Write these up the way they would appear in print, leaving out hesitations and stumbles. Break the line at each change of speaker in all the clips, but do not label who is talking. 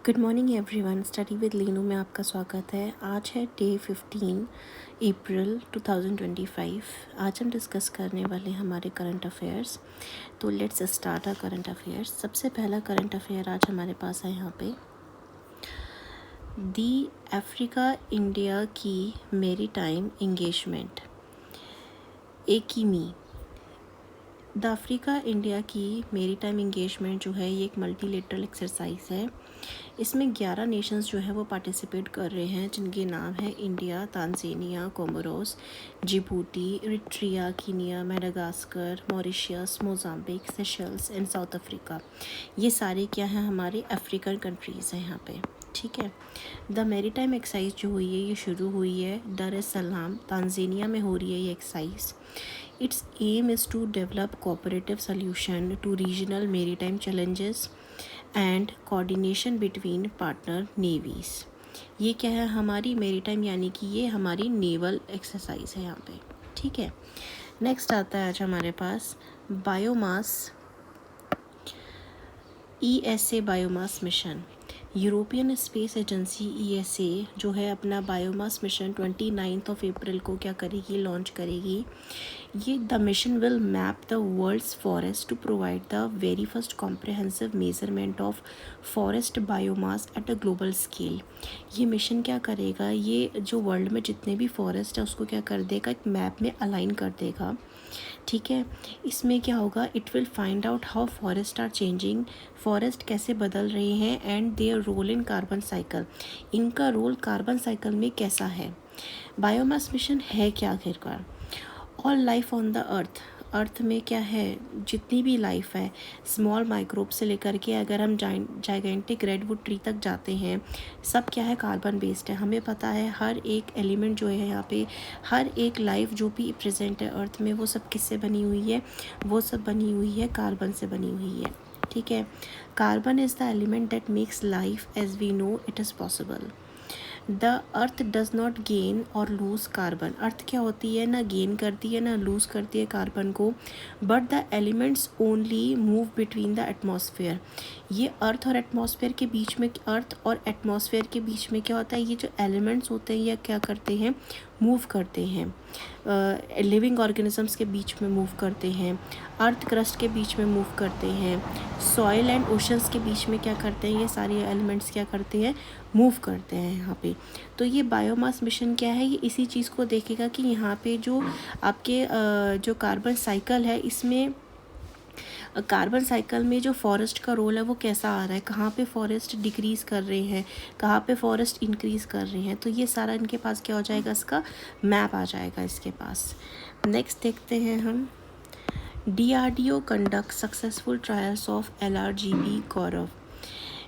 Good morning everyone. Study with Leenu में आपका स्वागत है। आज है डे 15 अप्रैल 2025। आज हम डिस्कस करने वाले हैं हमारे करंट अफेयर्स। तो let's start our current affairs. सबसे पहला करंट अफेयर आज हमारे पास है यहाँ पे, दी अफ्रीका इंडिया की maritime engagement AIKEYME. The Africa India की मैरीटाइम एंगेजमेंट जो है ये एक मल्टीलेटरल एक्सरसाइज है। इसमें 11 नेशंस जो है वो पार्टिसिपेट कर रहे हैं, जिनके नाम है India, Tanzania, Comoros, Djibouti, Eritrea, Kenya, Madagascar, Mauritius, Mozambique, Seychelles and south Africa. ये सारे क्या हैं, हमारे अफ्रीकन कंट्रीज़ हैं यहाँ पे। ठीक है। द मैरीटाइम एक्सरसाइज जो हुई है ये शुरू हुई है दार एस सलाम, तांजानिया में हो रही है ये exercise. Its aim is to develop cooperative solution to regional maritime challenges and coordination between partner navies। ये क्या है, हमारी मेरीटाइम यानी कि ये हमारी नेवल एक्सरसाइज है यहाँ पे। ठीक है। नेक्स्ट आता है आज हमारे पास biomass ESA biomass mission. European space agency ESA जो है अपना बायोमास मिशन 29 अप्रैल को क्या करेगी, लॉन्च करेगी। ये the mission will map the world's forest to provide the very first comprehensive measurement of forest biomass at a global scale. ये मिशन क्या करेगा, ये जो वर्ल्ड में जितने भी फॉरेस्ट है उसको क्या कर देगा, एक मैप में अलाइन कर देगा। ठीक है। इसमें क्या होगा, it will find out how forest are changing, forest कैसे बदल रहे हैं, and their role in carbon cycle, इनका रोल कार्बन साइकिल में कैसा है। बायोमास मिशन है क्या आखिरकार, all life on the earth में क्या है, जितनी भी लाइफ है, स्मॉल माइक्रोब से लेकर के अगर हम जाइगेंटिक रेडवुड ट्री तक जाते हैं, सब क्या है, कार्बन बेस्ड है। हमें पता है हर एक एलिमेंट जो है यहाँ पे, हर एक लाइफ जो भी प्रेजेंट है अर्थ में, वो सब किससे बनी हुई है, वो सब बनी हुई है कार्बन से बनी हुई है। ठीक है। Carbon is the element that makes life as we know it is possible. The earth does not gain और लूज़ कार्बन। अर्थ क्या होती है, ना गेन करती है ना लूज़ करती है कार्बन को, but the elements only move between the atmosphere. ये अर्थ और एटमॉस्फेयर के बीच में, अर्थ और एटमॉस्फेयर के बीच में क्या होता है, ये जो एलिमेंट्स होते हैं ये क्या करते हैं, मूव करते हैं। लिविंग ऑर्गेनिजम्स के बीच में मूव करते हैं, अर्थ क्रस्ट के बीच में मूव करते हैं, सॉइल एंड ओशंस के बीच में क्या करते हैं, ये सारे एलिमेंट्स क्या करते हैं, मूव करते हैं यहाँ पे। तो ये बायोमास मिशन क्या है, ये इसी चीज़ को देखेगा कि यहाँ पे जो आपके जो कार्बन साइकिल है, इसमें कार्बन साइकिल में जो फॉरेस्ट का रोल है वो कैसा आ रहा है, कहाँ पे फॉरेस्ट डिक्रीज़ कर रहे हैं, कहाँ पे फॉरेस्ट इंक्रीज़ कर रहे हैं। तो ये सारा इनके पास क्या हो जाएगा, इसका मैप आ जाएगा इसके पास। नेक्स्ट देखते हैं हम, DRDO conduct successful trials of LRGB Gaurav.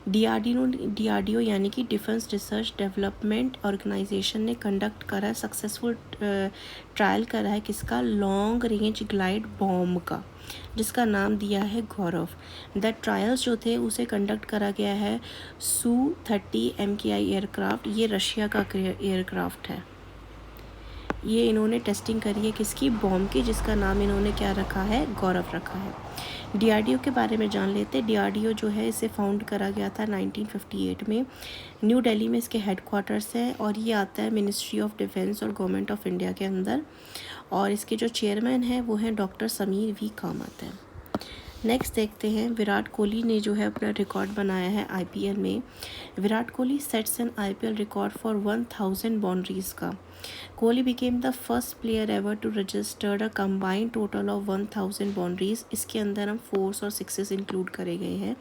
DRDO यानी कि डिफेंस रिसर्च डेवलपमेंट ऑर्गेनाइजेशन ने कंडक्ट करा है, सक्सेसफुल ट्रायल करा है किसका, लॉन्ग रेंज ग्लाइड बॉम्ब का, जिसका नाम दिया है गौरव। द ट्रायल्स जो थे उसे कंडक्ट करा गया है Su-30 MKI एयरक्राफ्ट। ये रशिया का एयरक्राफ्ट है। ये इन्होंने टेस्टिंग करी है किसकी, बॉम्ब की, जिसका नाम इन्होंने क्या रखा है, गौरव रखा है। DRDO के बारे में जान लेते हैं। DRDO जो है इसे फाउंड करा गया था 1958 में। न्यू दिल्ली में इसके हेडक्वार्टर्स हैं और ये आता है मिनिस्ट्री ऑफ डिफेंस और गवर्नमेंट ऑफ इंडिया के अंदर। और इसके जो चेयरमैन हैं वो हैं डॉक्टर समीर V कामत हैं। नेक्स्ट देखते हैं, विराट कोहली ने जो है अपना रिकॉर्ड बनाया है IPL में। Virat Kohli sets an IPL record for 1000 boundaries का। Kohli became the first player ever to registered a combined total of 1000 boundaries. इसके अंदर हम 4s और 6s इंक्लूड करे गए हैं।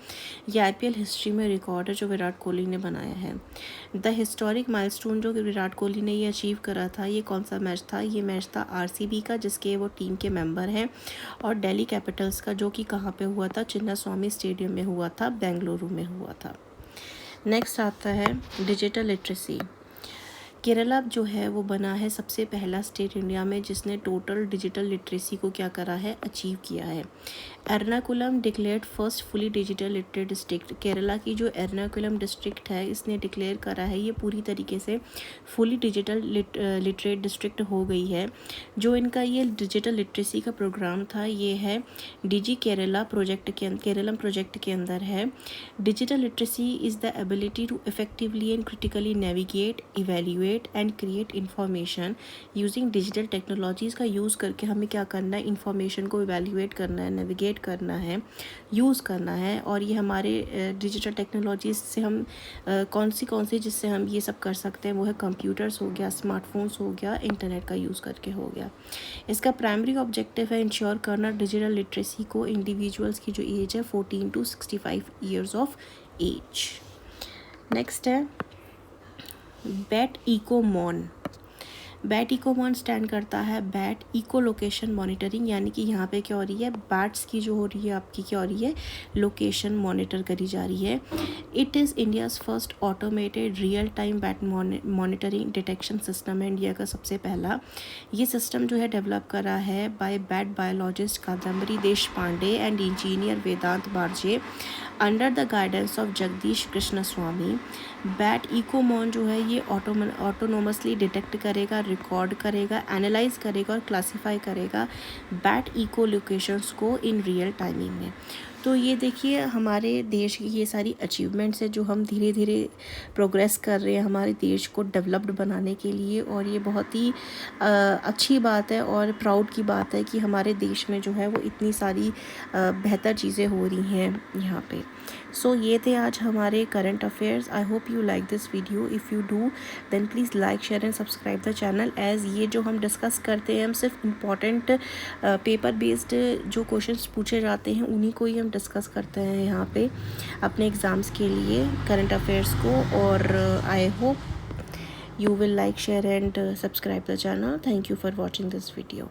ये IPL हिस्ट्री में रिकॉर्ड है जो विराट कोहली ने बनाया है। द हिस्टोरिक माइलस्टोन जो विराट कोहली ने ये अचीव करा था, ये कौन सा मैच था, ये मैच था RCB का, जिसके वो टीम के मेंबर हैं, और दिल्ली कैपिटल्स का, जो कि कहाँ पे हुआ था, चिन्नास्वामी स्टेडियम में हुआ था, बेंगलुरु में हुआ था। नेक्स्ट आता है डिजिटल लिटरेसी। केरला जो है वो बना है सबसे पहला स्टेट इंडिया में जिसने टोटल डिजिटल लिटरेसी को क्या करा है, अचीव किया है। Ernakulam declared first fully digital literate district. Kerala की जो एर्नाकुलम डिस्ट्रिक्ट है इसने डिक्लेयर करा है ये पूरी तरीके से फुली डिजिटल लिटरेट डिस्ट्रिक्ट हो गई है। जो इनका ये डिजिटल लिटरेसी का प्रोग्राम था ये है डिजी केरला प्रोजेक्ट के केरलम प्रोजेक्ट के अंदर है। Digital literacy is the ability to effectively and critically navigate, evaluate and create information using digital technologies का यूज़ करके हमें क्या करना है, इंफॉर्मेशन को इवेल्यूएट करना है, नेविगेट करना है, यूज़ करना है। और ये हमारे डिजिटल टेक्नोलॉजीज से हम कौन सी जिससे हम ये सब कर सकते हैं वो है कंप्यूटर्स हो गया, स्मार्टफोन्स हो गया, इंटरनेट का यूज़ करके हो गया। इसका प्राइमरी ऑब्जेक्टिव है इंश्योर करना डिजिटल लिटरेसी को इंडिविजुअल्स की जो एज है 14 to 65 years of age. Next है बैट इकोमॉन। बैट इकोमॉन स्टैंड करता है बैट इको लोकेशन मॉनिटरिंग, यानी कि यहाँ पे क्या हो रही है, बैट्स की जो हो रही है आपकी क्या हो रही है, लोकेशन मॉनिटर करी जा रही है। It is India's first automated real time bat monitoring detection system है। इंडिया का सबसे पहला ये सिस्टम जो है डेवलप करा है bye bat biologist Kadambari Deshpande and engineer Vedant Barje under the guidance of Jagdish Krishnaswamy. Bat EchoMon जो है ये ऑटोनोमसली डिटेक्ट करेगा, रिकॉर्ड करेगा, एनालाइज करेगा और क्लासीफाई करेगा बैट इको लोकेशंस को इन रियल टाइमिंग में। तो ये देखिए हमारे देश की ये सारी अचीवमेंट्स है जो हम धीरे धीरे प्रोग्रेस कर रहे हैं हमारे देश को डेवलप्ड बनाने के लिए। और ये बहुत ही अच्छी बात है और प्राउड की बात है कि हमारे देश में जो है वो इतनी सारी बेहतर चीज़ें हो रही हैं यहाँ पे। सो ये थे आज हमारे current affairs. I hope you like this video. If you do then please like, share and subscribe the channel. As ये जो हम डिस्कस करते हैं हम सिर्फ इम्पॉर्टेंट पेपर बेस्ड जो क्वेश्चंस पूछे जाते हैं उन्हीं को ही हम डिस्कस करते हैं यहाँ पे अपने एग्ज़ाम्स के लिए करंट अफेयर्स को। और I hope you will like, share and subscribe the channel. Thank you for watching this video.